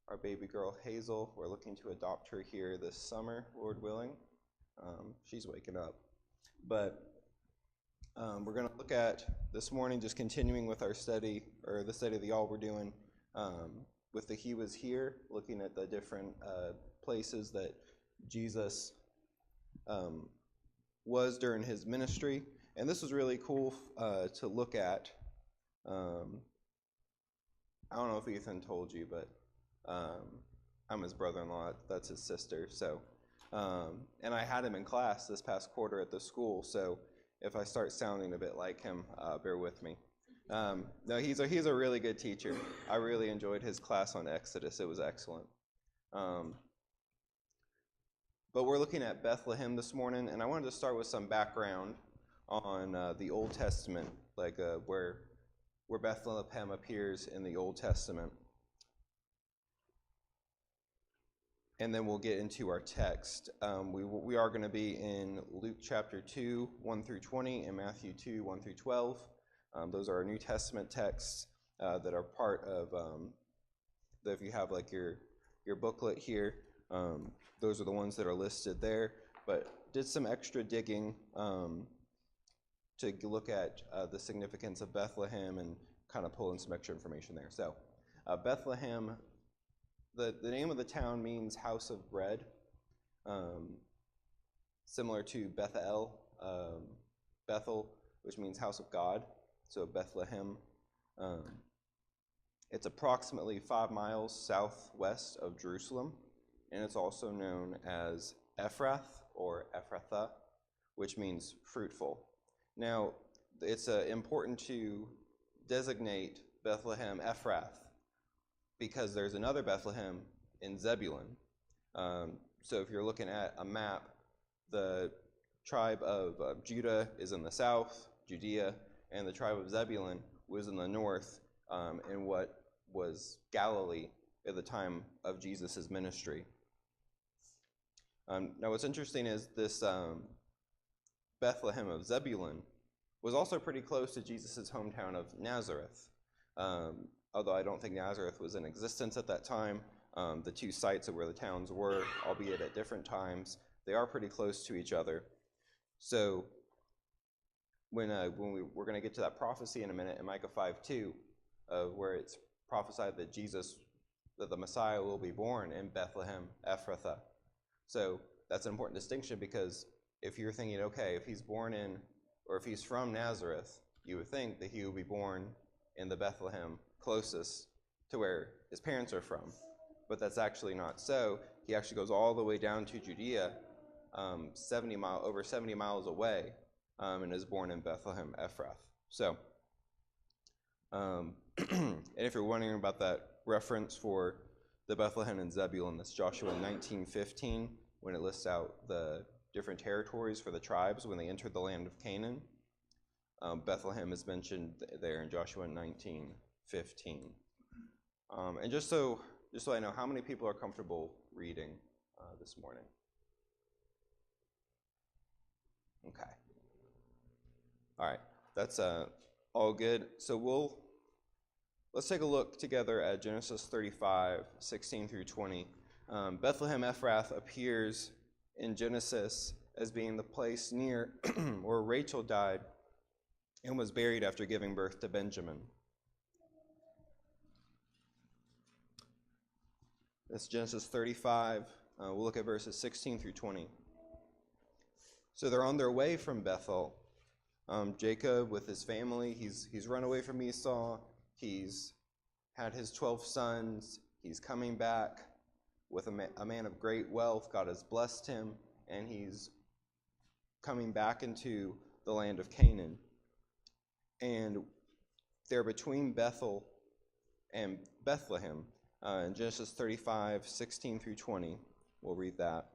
our baby girl Hazel. We're looking to adopt her here this summer, Lord willing. She's waking up. But we're going to look at this morning, just continuing with our study, or the study of the all we're doing with the He Was Here, looking at the different places that Jesus was during his ministry. And this was really cool to look at. I don't know if Ethan told you, but I'm his brother-in-law. That's his sister. So, and I had him in class this past quarter at the school. So if I start sounding a bit like him, bear with me. No, he's a really good teacher. I really enjoyed his class on Exodus. It was excellent. But we're looking at Bethlehem this morning, and I wanted to start with some background on the Old Testament, like where Bethlehem appears in the Old Testament. And then we'll get into our text. We are going to be in Luke chapter 2, 1 through 20, and Matthew 2, 1 through 12. Those are our New Testament texts that are part of, if you have like your booklet here, those are the ones that are listed there. But did some extra digging to look at the significance of Bethlehem and kind of pull in some extra information there. So Bethlehem, the name of the town means house of bread, similar to Bethel, which means house of God. So Bethlehem. It's approximately 5 miles southwest of Jerusalem, and it's also known as Ephrath or Ephrathah, which means fruitful. Now, it's important to designate Bethlehem Ephrath because there's another Bethlehem in Zebulun. So if you're looking at a map, the tribe of Judah is in the south, Judea, and the tribe of Zebulun was in the north, in what was Galilee at the time of Jesus' ministry. Now what's interesting is this Bethlehem of Zebulun was also pretty close to Jesus' hometown of Nazareth. Although I don't think Nazareth was in existence at that time, the two sites of where the towns were, albeit at different times, they are pretty close to each other. So when we're going to get to that prophecy in a minute in Micah 5:2, where it's prophesied that that the Messiah will be born in Bethlehem Ephrathah. So that's an important distinction because if you're thinking, okay, if he's born in, or if he's from Nazareth, you would think that he would be born in the Bethlehem closest to where his parents are from. But that's actually not so. He actually goes all the way down to Judea, over 70 miles away, and is born in Bethlehem Ephrath. So, and if you're wondering about that reference for the Bethlehem and Zebulun, that's Joshua 19:15, when it lists out the different territories for the tribes when they entered the land of Canaan. Bethlehem is mentioned there in Joshua 19:15. And just so I know, how many people are comfortable reading this morning? Okay. All right, that's all good. So let's take a look together at Genesis 35, 16 through 20. Bethlehem Ephrath appears in Genesis as being the place near where Rachel died and was buried after giving birth to Benjamin. That's Genesis 35. We'll look at verses 16 through 20. So they're on their way from Bethel. Jacob with his family, he's run away from Esau. He's had his 12 sons. He's coming back with a man of great wealth. God has blessed him, and he's coming back into the land of Canaan. And they're between Bethel and Bethlehem. In Genesis 35, 16 through 20, we'll read that.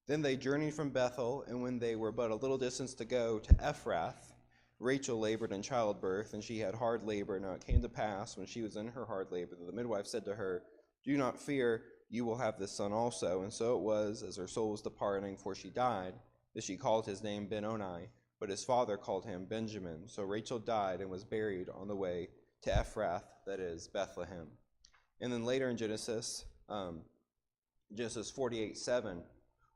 Then they journeyed from Bethel, and when they were but a little distance to go to Ephrath, Rachel labored in childbirth, and she had hard labor. Now it came to pass, when she was in her hard labor, that the midwife said to her, "Do not fear, you will have this son also." And so it was, as her soul was departing, for she died, that she called his name Ben-Oni, but his father called him Benjamin. So Rachel died and was buried on the way to Ephrath, that is Bethlehem. And then later in Genesis 48:7,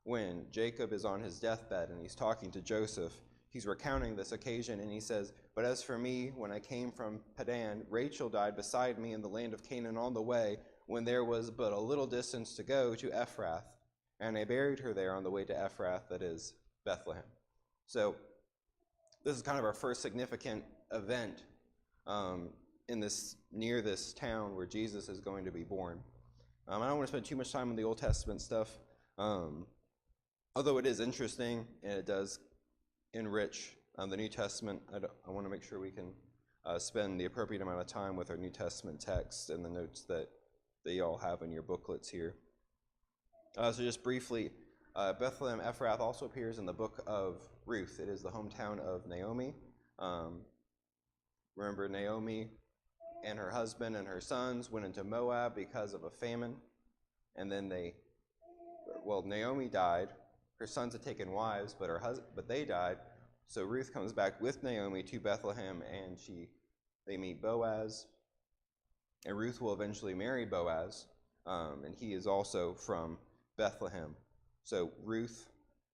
when Jacob is on his deathbed and he's talking to Joseph, he's recounting this occasion, and he says, "But as for me, when I came from Padan, Rachel died beside me in the land of Canaan on the way, when there was but a little distance to go to Ephrath, and I buried her there on the way to Ephrath, that is Bethlehem." So this is kind of our first significant event near this town where Jesus is going to be born. I don't want to spend too much time on the Old Testament stuff, although it is interesting and it does enrich the New Testament. I want to make sure we can spend the appropriate amount of time with our New Testament text and the notes that you all have in your booklets here. So just briefly, Bethlehem Ephrath also appears in the book of Ruth. It is the hometown of Naomi. Remember, Naomi and her husband and her sons went into Moab because of a famine, and then Naomi died. Her sons had taken wives, but they died. So Ruth comes back with Naomi to Bethlehem, and they meet Boaz, and Ruth will eventually marry Boaz, and he is also from Bethlehem. So Ruth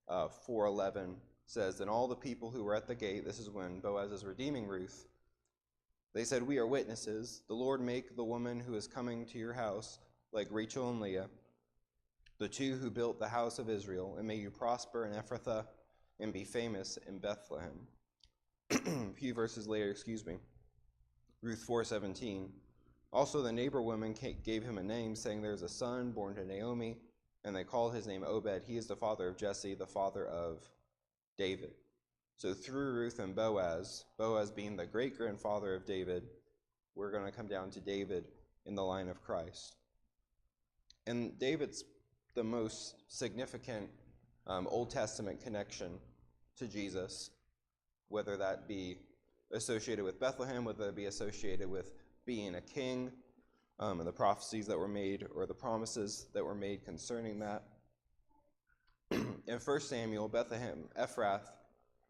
4:11 says, "And all the people who were at the gate," this is when Boaz is redeeming Ruth, "they said, 'We are witnesses. The Lord make the woman who is coming to your house like Rachel and Leah, the two who built the house of Israel, and may you prosper in Ephrathah and be famous in Bethlehem.'" A few verses later, Ruth 4:17, "Also the neighbor women gave him a name, saying, 'There is a son born to Naomi,' and they called his name Obed. He is the father of Jesse, the father of David." So through Ruth and Boaz being the great-grandfather of David, we're going to come down to David in the line of Christ. And David's the most significant Old Testament connection to Jesus, whether that be associated with Bethlehem, whether it be associated with being a king, and the prophecies that were made, or the promises that were made concerning that. In 1 Samuel, Bethlehem Ephrath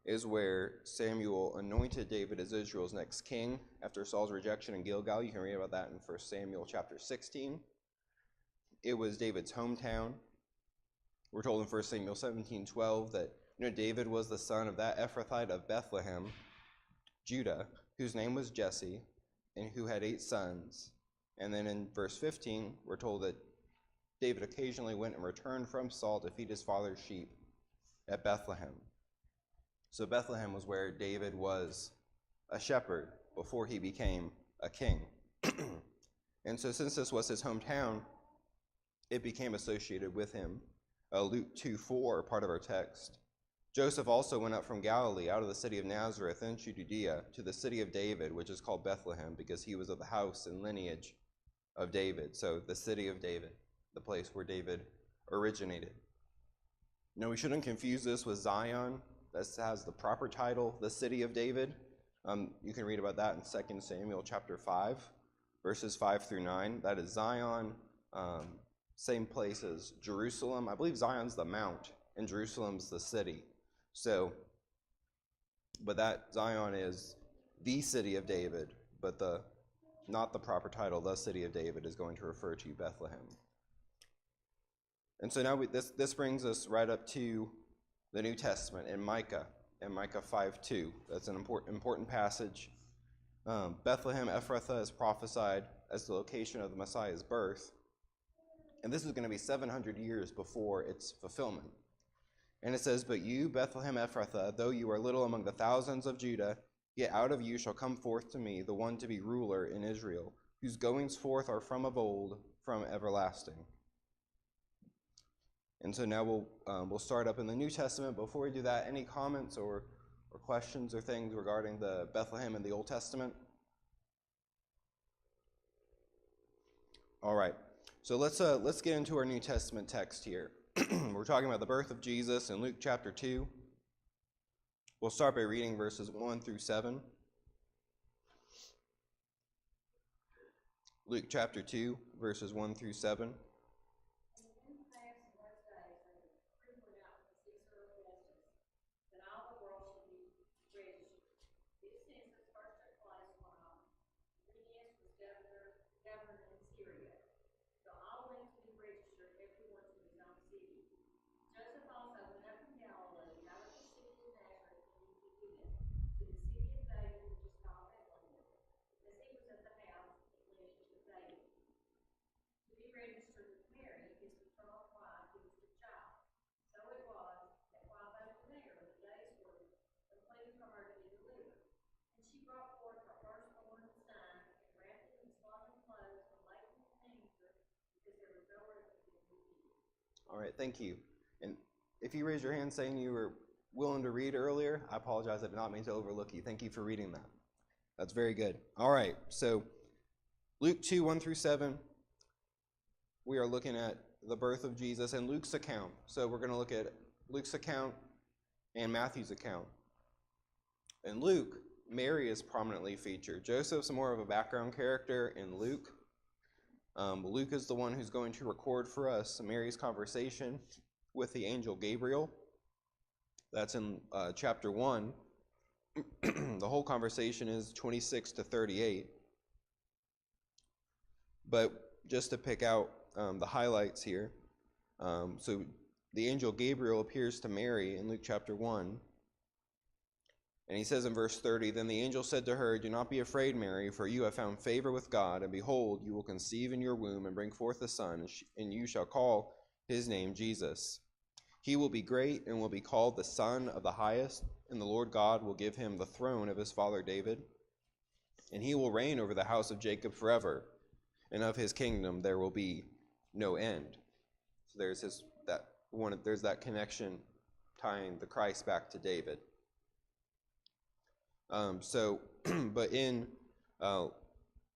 is where Samuel anointed David as Israel's next king after Saul's rejection in Gilgal. You can read about that in 1 Samuel chapter 16. It was David's hometown. We're told in 1 Samuel 17:12 that David was the son of that Ephrathite of Bethlehem, Judah, whose name was Jesse, and who had 8 sons. And then in verse 15, we're told that David occasionally went and returned from Saul to feed his father's sheep at Bethlehem. So Bethlehem was where David was a shepherd before he became a king. And so since this was his hometown, it became associated with him. Luke 2:4, part of our text. "Joseph also went up from Galilee, out of the city of Nazareth into Judea, to the city of David, which is called Bethlehem, because he was of the house and lineage of David." So the city of David, the place where David originated. Now we shouldn't confuse this with Zion. This has the proper title, the city of David. You can read about that in 2 Samuel chapter 5, verses 5 through 9. That is Zion, same place as Jerusalem. I believe Zion's the mount, and Jerusalem's the city. So, but that Zion is the city of David, but not the proper title, the city of David, is going to refer to Bethlehem. And so now this brings us right up to the New Testament in Micah 5:2. That's an important passage. Bethlehem Ephrathah is prophesied as the location of the Messiah's birth, and this is going to be 700 years before its fulfillment. And it says, "But you, Bethlehem Ephrathah, though you are little among the thousands of Judah, yet out of you shall come forth to me the one to be ruler in Israel, whose goings forth are from of old, from everlasting." And so now we'll start up in the New Testament. Before we do that, any comments or questions or things regarding the Bethlehem in the Old Testament? All right. So let's get into our New Testament text here. We're talking about the birth of Jesus in Luke chapter 2. We'll start by reading verses 1 through 7. Luke chapter 2, verses 1 through 7. All right, thank you. And if you raised your hand saying you were willing to read earlier, I apologize. I did not mean to overlook you. Thank you for reading that. That's very good. All right, so Luke 2, 1 through 7, we are looking at the birth of Jesus and Luke's account. So we're going to look at Luke's account and Matthew's account. In Luke, Mary is prominently featured. Joseph's more of a background character in Luke. Luke is the one who's going to record for us Mary's conversation with the angel Gabriel. That's in chapter 1. The whole conversation is 26 to 38. But just to pick out the highlights here. So the angel Gabriel appears to Mary in Luke chapter 1. And he says in verse 30, "Then the angel said to her, 'Do not be afraid, Mary, for you have found favor with God, and behold, you will conceive in your womb and bring forth a son, and you shall call his name Jesus. He will be great and will be called the Son of the Highest, and the Lord God will give him the throne of his father David, and he will reign over the house of Jacob forever, and of his kingdom there will be no end.'" So there's that connection tying the Christ back to David. But in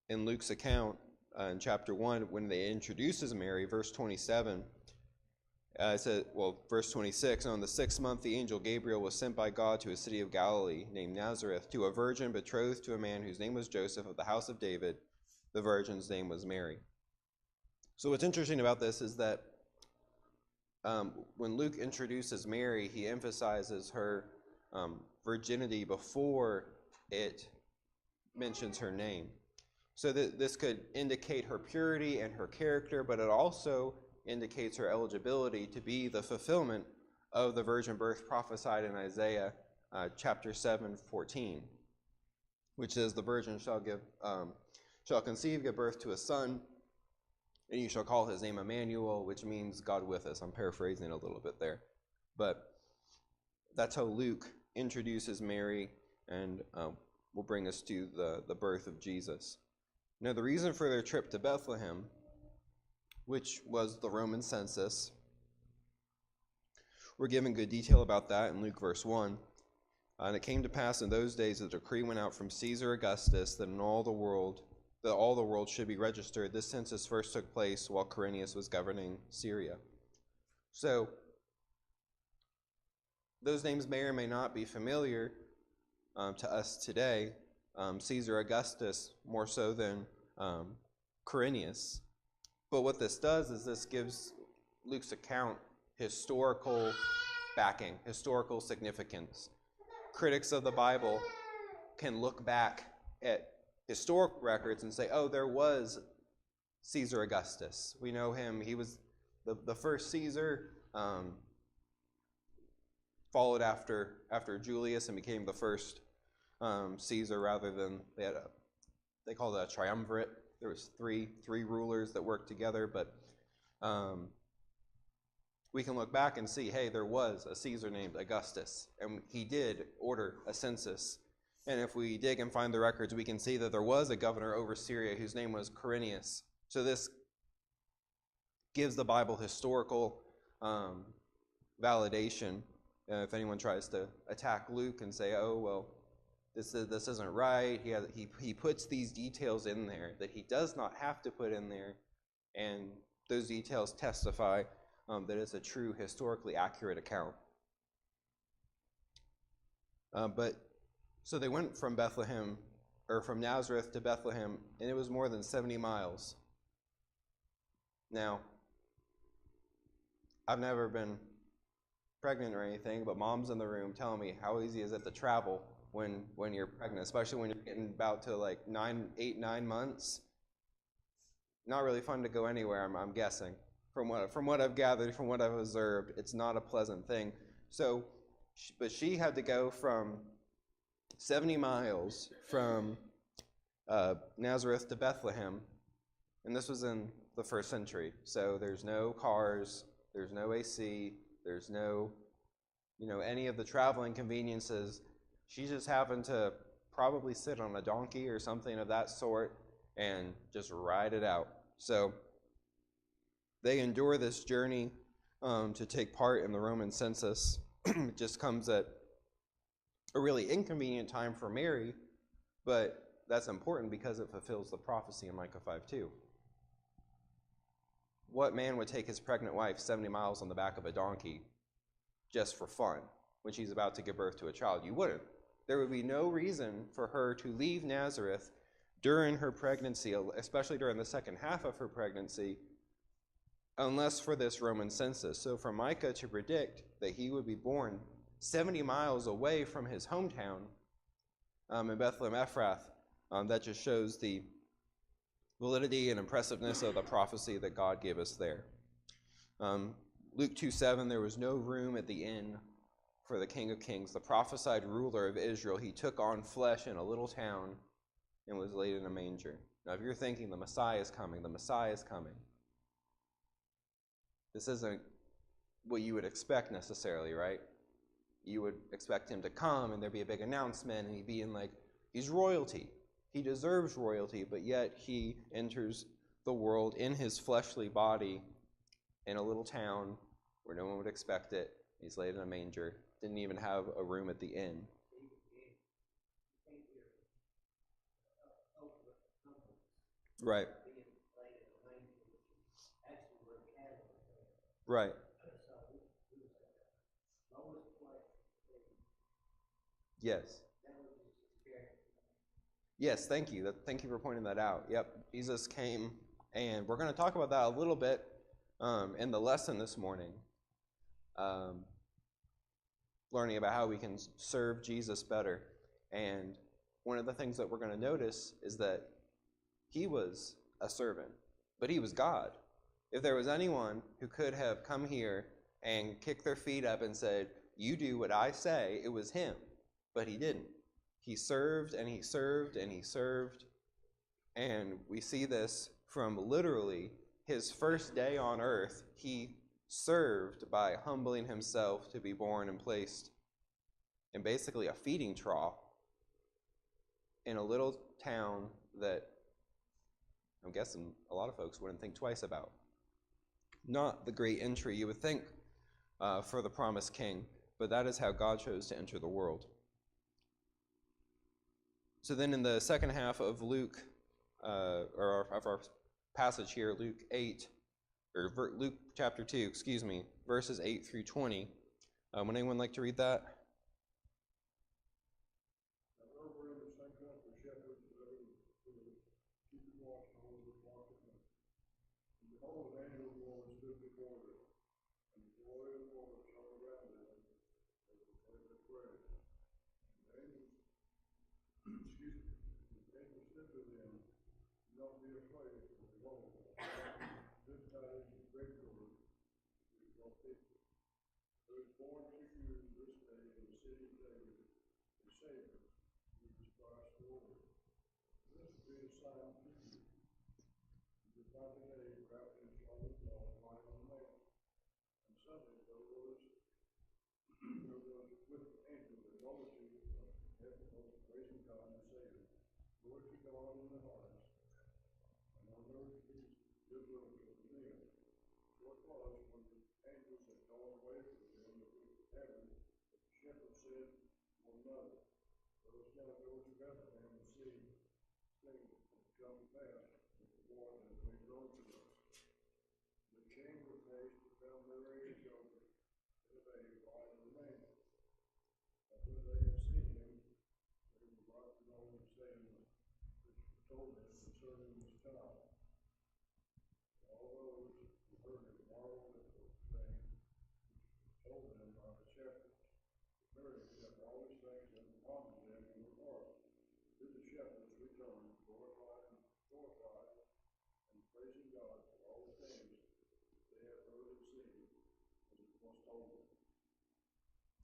Luke's account, in chapter 1, when they introduces Mary, verse 27, it says, verse 26, "On the 6th month, the angel Gabriel was sent by God to a city of Galilee named Nazareth, to a virgin betrothed to a man whose name was Joseph of the house of David. The virgin's name was Mary." So what's interesting about this is that when Luke introduces Mary, he emphasizes her virginity before it mentions her name. So this could indicate her purity and her character, but it also indicates her eligibility to be the fulfillment of the virgin birth prophesied in Isaiah chapter 7:14, which says, "The virgin shall conceive, give birth to a son, and you shall call his name Emmanuel," which means God with us. I'm paraphrasing a little bit there, but that's how Luke introduces Mary and will bring us to the birth of Jesus. Now, the reason for their trip to Bethlehem, which was the Roman census, we're given good detail about that in Luke verse 1. "And it came to pass in those days a decree went out from Caesar Augustus that all the world should be registered. This census first took place while Quirinius was governing Syria." So those names may or may not be familiar to us today. Caesar Augustus more so than Quirinius. But what this does is this gives Luke's account historical backing, historical significance. Critics of the Bible can look back at historical records and say, oh, there was Caesar Augustus. We know him. He was the first Caesar, followed after Julius and became the first Caesar rather than, they called it a triumvirate. There was three rulers that worked together, but we can look back and see, hey, there was a Caesar named Augustus, and he did order a census. And if we dig and find the records, we can see that there was a governor over Syria whose name was Quirinius. So this gives the Bible historical validation. If anyone tries to attack Luke and say, oh, well, this isn't right, he puts these details in there that he does not have to put in there, and those details testify that it's a true, historically accurate account. So they went from Bethlehem, or from Nazareth to Bethlehem, and it was more than 70 miles. Now, I've never been pregnant or anything, but moms in the room telling me how easy is it to travel when you're pregnant, especially when you're getting about to like 8, 9 months. Not really fun to go anywhere, I'm guessing. From what I've gathered, from what I've observed, it's not a pleasant thing. So, but she had to go from 70 miles from Nazareth to Bethlehem, and this was in the 1st century. So there's no cars, there's no AC, there's no, any of the traveling conveniences. She just happened to probably sit on a donkey or something of that sort and just ride it out. So they endure this journey to take part in the Roman census. It just comes at a really inconvenient time for Mary, but that's important because it fulfills the prophecy in Micah 5:2. What man would take his pregnant wife 70 miles on the back of a donkey just for fun when she's about to give birth to a child? You wouldn't. There would be no reason for her to leave Nazareth during her pregnancy, especially during the second half of her pregnancy, unless for this Roman census. So for Micah to predict that he would be born 70 miles away from his hometown in Bethlehem Ephrath, that just shows the validity and impressiveness of the prophecy that God gave us there. Luke 2:7, there was no room at the inn for the King of Kings, the prophesied ruler of Israel. He took on flesh in a little town and was laid in a manger. Now, if you're thinking the Messiah is coming, the Messiah is coming, this isn't what you would expect necessarily, right? You would expect him to come and there'd be a big announcement and he'd be in he's royalty. He deserves royalty, but yet he enters the world in his fleshly body in a little town where no one would expect it. He's laid in a manger, didn't even have a room at the inn. Right. Right. Yes. Yes, thank you. Thank you for pointing that out. Yep, Jesus came, and we're going to talk about that a little bit in the lesson this morning, learning about how we can serve Jesus better. And one of the things that we're going to notice is that he was a servant, but he was God. If there was anyone who could have come here and kicked their feet up and said, "You do what I say," it was him, but he didn't. He served and he served and he served. And we see this from literally his first day on earth. He served by humbling himself to be born and placed in basically a feeding trough in a little town that I'm guessing a lot of folks wouldn't think twice about. Not the great entry you would think for the promised king, but that is how God chose to enter the world. So then in the second half of Luke, or of our passage here, Luke chapter 2, verses 8 through 20. Would anyone like to read that?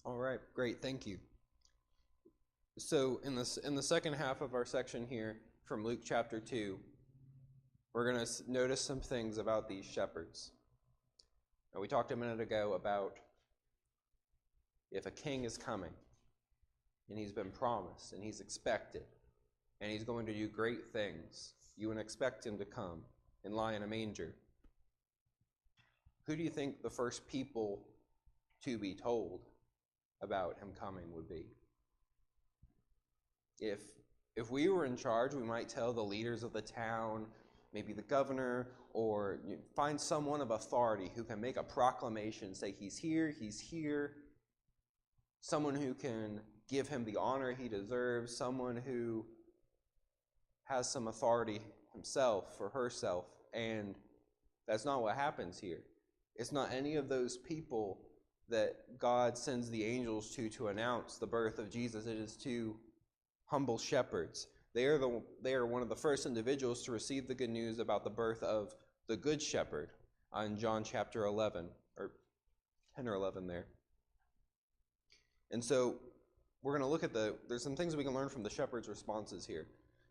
All right, great, thank you. So in the second half of our section here from Luke chapter 2, we're going to notice some things about these shepherds. Now, we talked a minute ago about if a king is coming, and he's been promised, and he's expected, and he's going to do great things, you would expect him to come and lie in a manger. who do you think the first people to be told about him coming would be? If we were in charge, we might tell the leaders of the town, maybe the governor, or find someone of authority who can make a proclamation, say he's here, someone who can give him the honor he deserves, someone who has some authority himself or herself. And that's not what happens here. It's not any of those people that God sends the angels to announce the birth of Jesus. It is to humble shepherds. They are one of the first individuals to receive the good news about the birth of the Good Shepherd in John chapter 11, or 10 or 11 there. And so we're going to look at there's some things we can learn from the shepherds' responses here.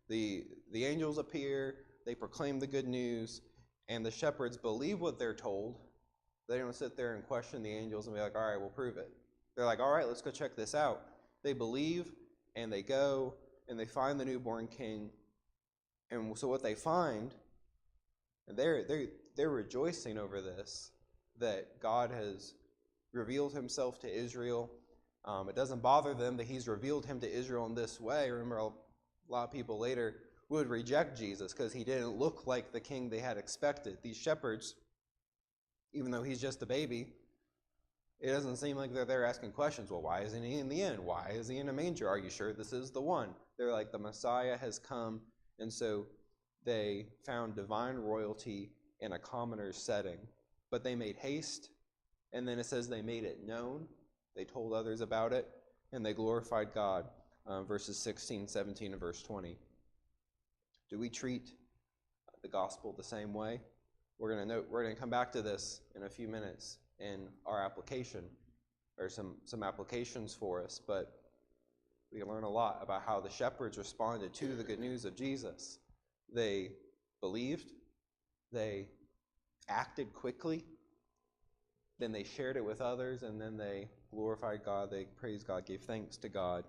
The angels appear, they proclaim the good news, and the shepherds believe what they're told. They don't sit there and question the angels and be like, all right, we'll prove it. They're like, all right, let's go check this out. They believe, and they go, and they find the newborn king. And so what they find, and they're rejoicing over this, that God has revealed himself to Israel. It doesn't bother them that he's revealed him to Israel in this way. Remember, a lot of people later would reject Jesus because he didn't look like the king they had expected. These shepherds, even though he's just a baby, it doesn't seem like they're there asking questions. Well, why isn't he in the inn? Why is he in a manger? Are you sure this is the one? They're like, the Messiah has come. And so they found divine royalty in a commoner's setting. But they made haste, and then it says they made it known. They told others about it, and they glorified God. Verses 16, 17, and verse 20. Do we treat the gospel the same way? We're going to come back to this in a few minutes in our application, or some applications for us, but we can learn a lot about how the shepherds responded to the good news of Jesus. They believed, they acted quickly, then they shared it with others, and then they glorified God, they praised God, gave thanks to God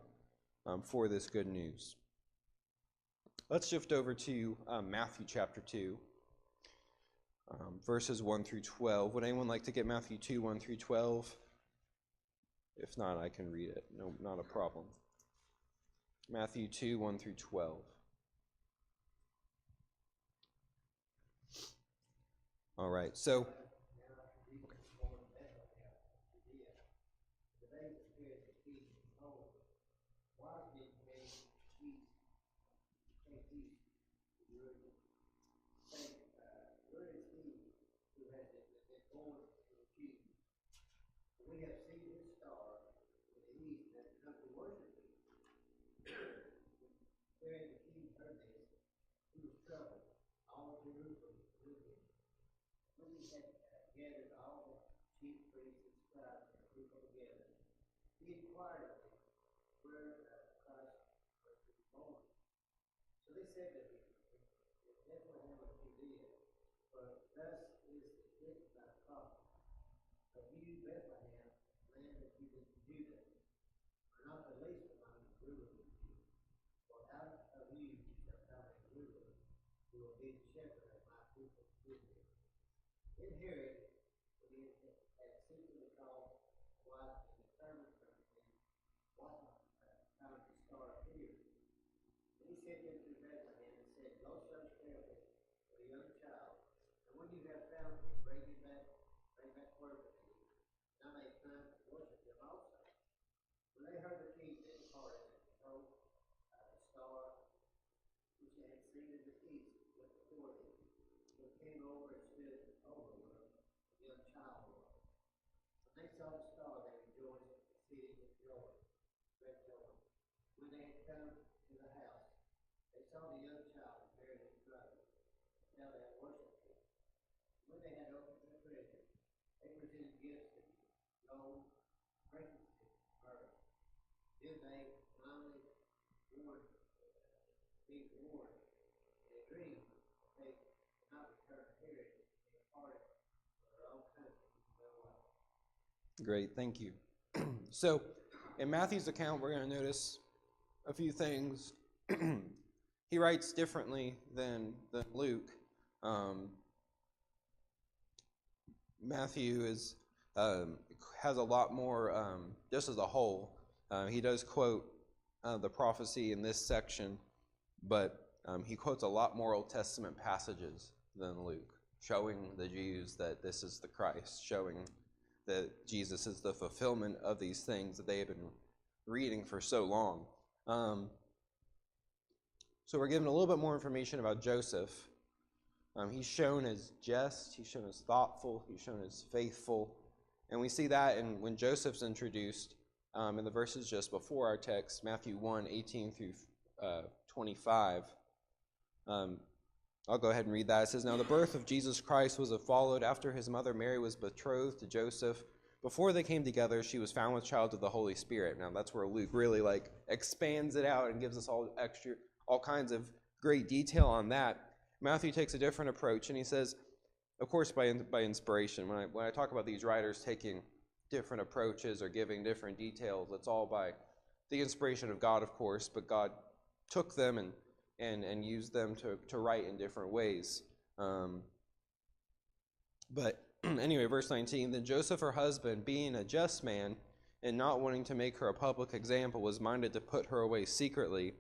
for this good news. Let's shift over to Matthew chapter 2. Verses 1 through 12. Would anyone like to get Matthew 2, 1 through 12? If not, I can read it. No, not a problem. Matthew 2, 1 through 12. All right, so... Great, thank you. So, in Matthew's account, we're going to notice a few things. He writes differently than Luke. Matthew has a lot more, just as a whole. He does quote the prophecy in this section, but he quotes a lot more Old Testament passages than Luke, showing the Jews that this is the Christ, showing that Jesus is the fulfillment of these things that they have been reading for so long. So we're given a little bit more information about Joseph. He's shown as just, he's shown as thoughtful, he's shown as faithful. And we see that when Joseph's introduced in the verses just before our text, Matthew 1:18 through 25. I'll go ahead and read that. It says, "Now the birth of Jesus Christ was followed after his mother Mary was betrothed to Joseph. Before they came together, she was found with child of the Holy Spirit." Now that's where Luke really expands it out and gives us all kinds of great detail on that. Matthew takes a different approach, and he says, of course, by inspiration. When I talk about these writers taking different approaches or giving different details, it's all by the inspiration of God, of course, but God took them and used them to write in different ways. But anyway, verse 19, "Then Joseph, her husband, being a just man and not wanting to make her a public example, was minded to put her away secretly.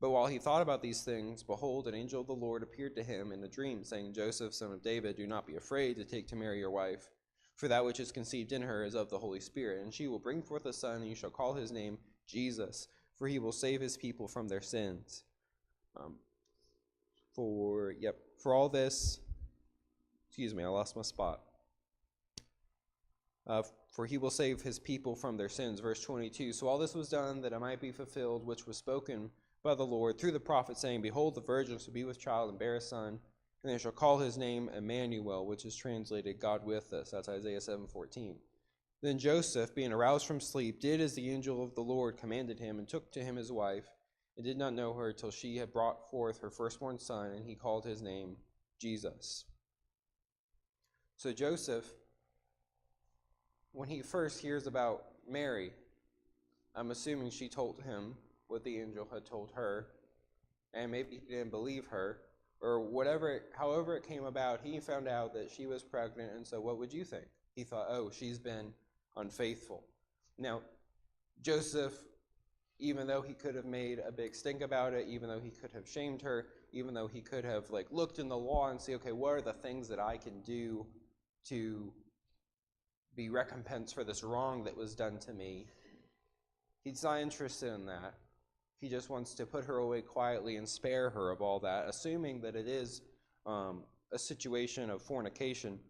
But while he thought about these things, behold, an angel of the Lord appeared to him in a dream, saying, Joseph, son of David, do not be afraid to take to Mary your wife, for that which is conceived in her is of the Holy Spirit. And she will bring forth a son, and you shall call his name Jesus, for he will save his people from their sins." For all this, I lost my spot. For he will save his people from their sins. Verse 22, "So all this was done that it might be fulfilled, which was spoken by the Lord through the prophet, saying, Behold, the virgin shall be with child and bear a son, and they shall call his name Emmanuel," which is translated God with us. That's Isaiah 7:14. "Then Joseph, being aroused from sleep, did as the angel of the Lord commanded him, and took to him his wife, and did not know her till she had brought forth her firstborn son, and he called his name Jesus." So Joseph, when he first hears about Mary, I'm assuming she told him what the angel had told her, and maybe he didn't believe her, or however it came about, he found out that she was pregnant, and so what would you think? He thought, oh, she's been unfaithful. Now, Joseph, even though he could have made a big stink about it, even though he could have shamed her, even though he could have looked in the law and see, okay, what are the things that I can do to be recompense for this wrong that was done to me, he's not interested in that. He just wants to put her away quietly and spare her of all that, assuming that it is a situation of fornication.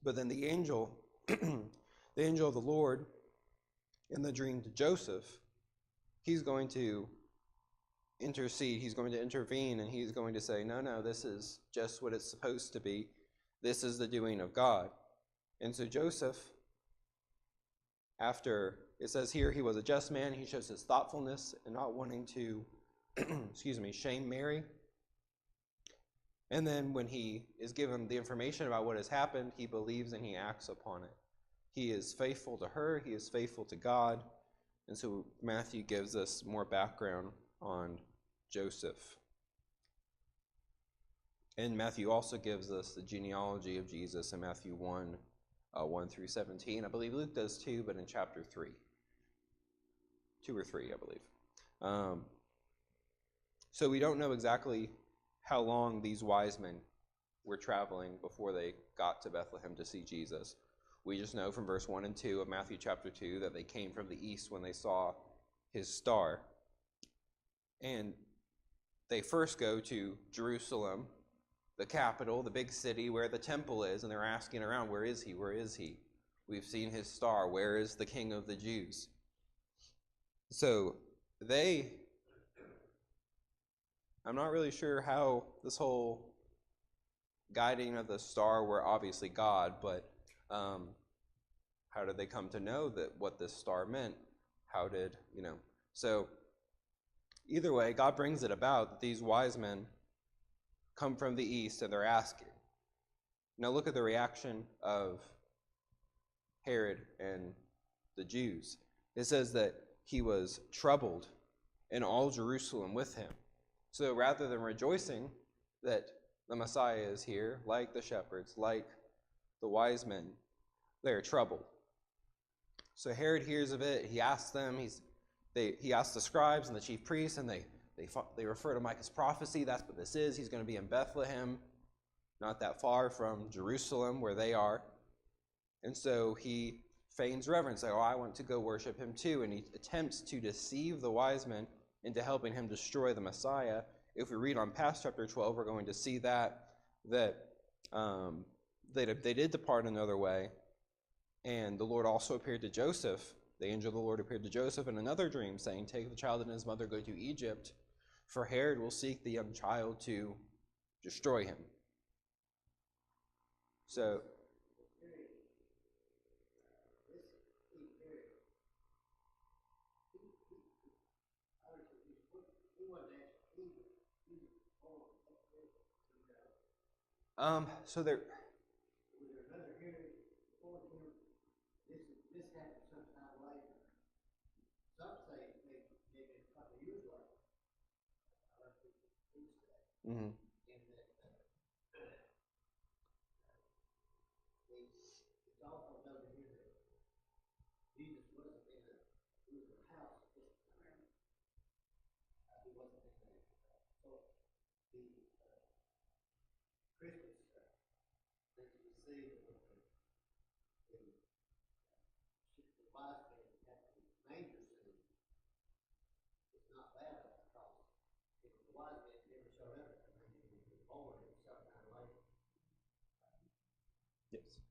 But then the angel, the angel of the Lord, in the dream to Joseph, he's going to intercede, he's going to intervene, and he's going to say, no, this is just what it's supposed to be. This is the doing of God. And so Joseph, after, it says here, he was a just man, he shows his thoughtfulness and not wanting to, shame Mary. And then when he is given the information about what has happened, he believes and he acts upon it. He is faithful to her, he is faithful to God. And so Matthew gives us more background on Joseph. And Matthew also gives us the genealogy of Jesus in Matthew 1, 1 through 17. I believe Luke does too, but in chapter 3. 2 or 3, I believe. So we don't know exactly how long these wise men were traveling before they got to Bethlehem to see Jesus. We just know from verse 1 and 2 of Matthew chapter 2 that they came from the east when they saw his star. And they first go to Jerusalem, the capital, the big city where the temple is, and they're asking around, where is he? Where is he? We've seen his star. Where is the King of the Jews? So I'm not really sure how this whole guiding of the star were obviously God, but how did they come to know that what this star meant? How did, So either way, God brings it about that these wise men come from the east and they're asking. Now look at the reaction of Herod and the Jews. It says that he was troubled and all Jerusalem with him. So rather than rejoicing that the Messiah is here, like the shepherds, like the wise men, they're troubled. So Herod hears of it. He asks them. He asks the scribes and the chief priests, and they refer to Micah's prophecy. That's what this is. He's going to be in Bethlehem, not that far from Jerusalem where they are. And so he feigns reverence, like, oh, I want to go worship him too. And he attempts to deceive the wise men into helping him destroy the Messiah. If we read on past chapter 12, we're going to see that they did depart another way. And the Lord also appeared to Joseph. The angel of the Lord appeared to Joseph in another dream, saying, take the child and his mother, go to Egypt, for Herod will seek the young child to destroy him. So, so there. Mm-hmm. Yes.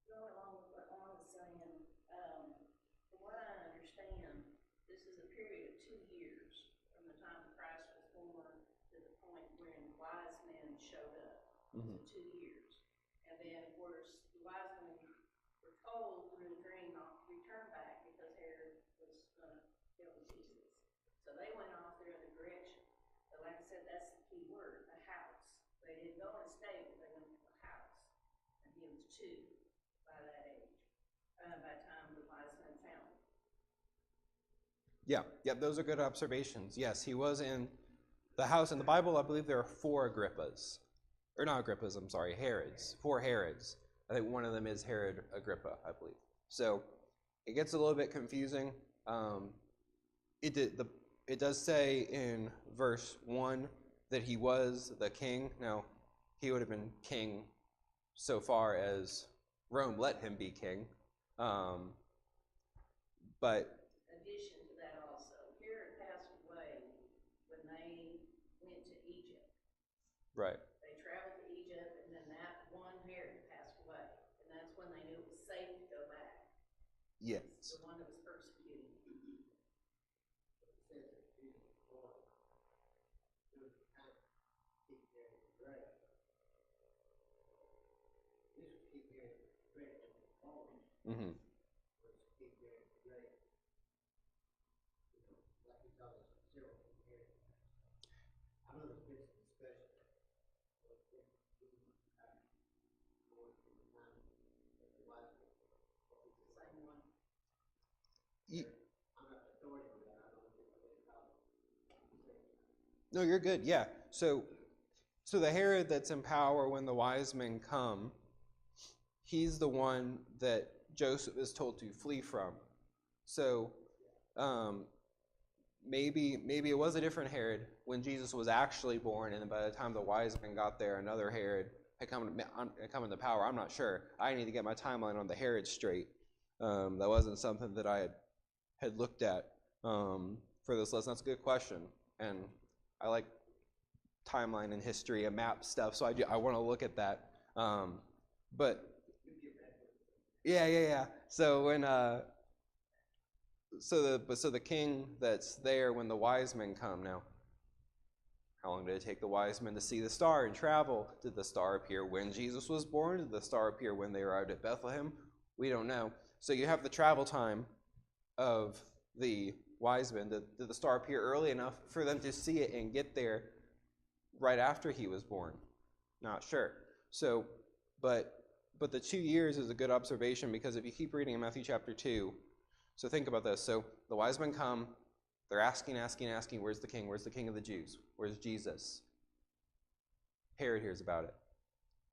Going along with what Ron was saying, from what I understand, this is a period of 2 years from the time Christ was born to the point when wise men showed up. Mm-hmm. So 2 years. And then, of course, the wise men were told through the dream not to return back because Herod was going to kill Jesus. So they went off their other direction. But like I said, that's the key word, a house. They didn't go in a stable, they went to a house. And he was 2 by that age, by the time the wise men found him. Yeah, those are good observations. Yes, he was in the house. In the Bible, I believe there are 4 Agrippas. Or not Agrippas, I'm sorry, Herods. 4 Herods. I think one of them is Herod Agrippa, I believe. So it gets a little bit confusing. It does say in verse 1 that he was the king. Now, he would have been king so far as Rome let him be king. But In addition to that also, Herod passed away when they went to Egypt. right. They traveled to Egypt, and then that one Herod passed away. And that's when they knew it was safe to go back. Yes. The one that was persecuting. Mm-hmm. Same one. No, you're good. Yeah. So the Herod that's in power when the wise men come, he's the one that Joseph is told to flee from. So maybe it was a different Herod when Jesus was actually born, and then by the time the wise men got there, another Herod had come into power. I'm not sure. I need to get my timeline on the Herod straight. That wasn't something that I had looked at for this lesson. That's a good question, and I like timeline and history and map stuff, so I want to look at that. But yeah. So when so the king that's there when the wise men come now. How long did it take the wise men to see the star and travel? Did the star appear when Jesus was born? Did the star appear when they arrived at Bethlehem? We don't know. So you have the travel time of the wise men. Did the star appear early enough for them to see it and get there right after he was born? Not sure. So, but the 2 years is a good observation, because if you keep reading in Matthew chapter 2, so think about this. So the wise men come, they're asking, where's the king? Where's the king of the Jews? Where's Jesus? Herod hears about it.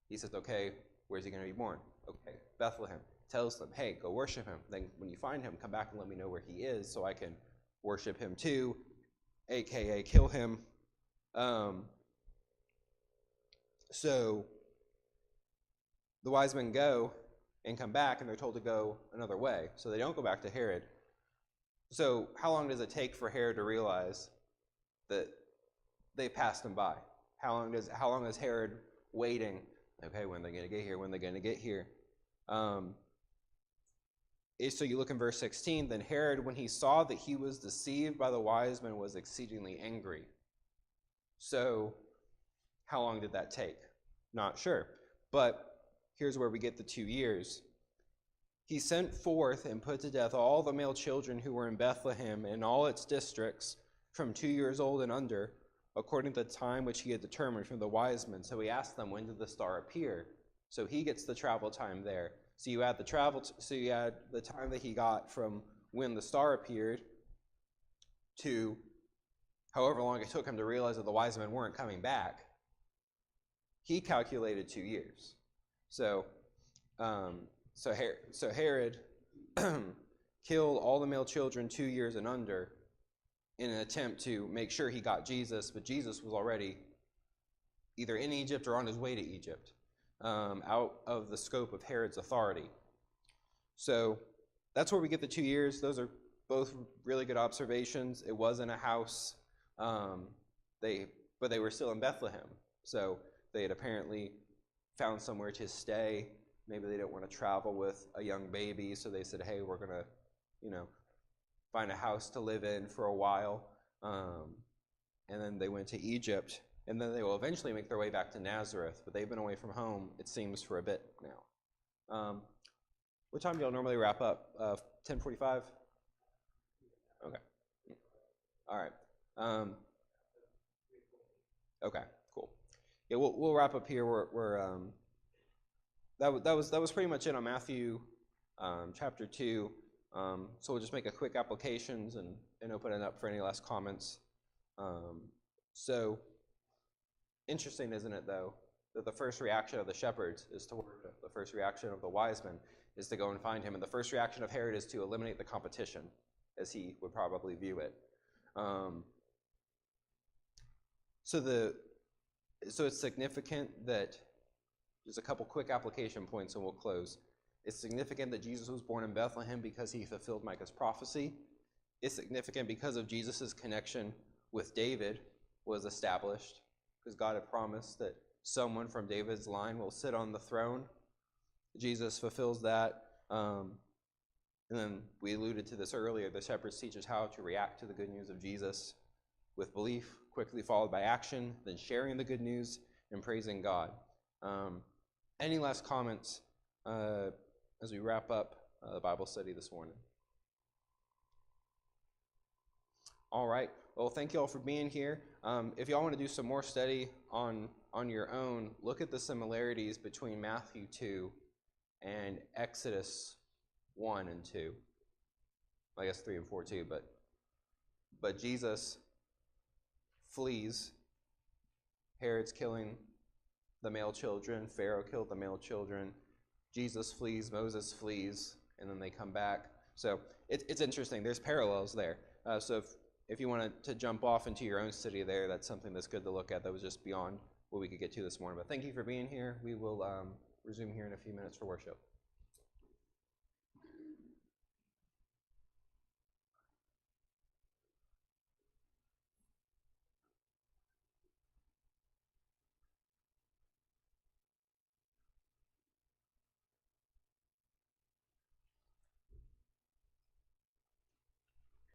He says, okay, where's he going to be born? Okay, Bethlehem tells them, hey, go worship him. Then when you find him, come back and let me know where he is so I can worship him too, aka kill him. So the wise men go and come back, and they're told to go another way. So they don't go back to Herod. So how long does it take for Herod to realize that they passed him by? How long is Herod waiting? Okay, when are they going to get here? When are they going to get here? So you look in verse 16, then Herod, when he saw that he was deceived by the wise men, was exceedingly angry. So how long did that take? Not sure. But here's where we get the 2 years. He sent forth and put to death all the male children who were in Bethlehem and all its districts from 2 years old and under, according to the time which he had determined from the wise men. So he asked them, when did the star appear? So he gets the travel time there. So you add the time that he got from when the star appeared to however long it took him to realize that the wise men weren't coming back. He calculated 2 years. So Herod killed all the male children 2 years and under in an attempt to make sure he got Jesus, but Jesus was already either in Egypt or on his way to Egypt, out of the scope of Herod's authority. So that's where we get the 2 years. Those are both really good observations. It was in a house, but they were still in Bethlehem. So they had apparently found somewhere to stay. Maybe they didn't want to travel with a young baby, so they said, hey, we're going to, find a house to live in for a while. And then they went to Egypt, and then they will eventually make their way back to Nazareth, but they've been away from home, it seems, for a bit now. What time do y'all normally wrap up? 10:45? Okay. All right. Okay, cool. Yeah, we'll wrap up here. That was pretty much it on Matthew chapter 2. So we'll just make a quick applications and open it up for any last comments. So interesting, isn't it, though, that the first reaction of the shepherds is to worship. The first reaction of the wise men is to go and find him. And the first reaction of Herod is to eliminate the competition, as he would probably view it. So it's significant that, just a couple quick application points and we'll close. It's significant that Jesus was born in Bethlehem because he fulfilled Micah's prophecy. It's significant because of Jesus' connection with David was established, because God had promised that someone from David's line will sit on the throne. Jesus fulfills that. And then we alluded to this earlier. The shepherds teach us how to react to the good news of Jesus with belief, quickly followed by action, then sharing the good news and praising God. Any last comments as we wrap up the Bible study this morning? All right. Well, thank you all for being here. If y'all want to do some more study on your own, look at the similarities between Matthew 2 and Exodus 1 and 2. I guess 3 and 4 too, but Jesus flees. Herod's killing the male children. Pharaoh killed the male children. Jesus flees, Moses flees, and then they come back. So it's interesting. There's parallels there. So if you wanted to jump off into your own city there, that's something that's good to look at. That was just beyond what we could get to this morning. But thank you for being here. We will resume here in a few minutes for worship.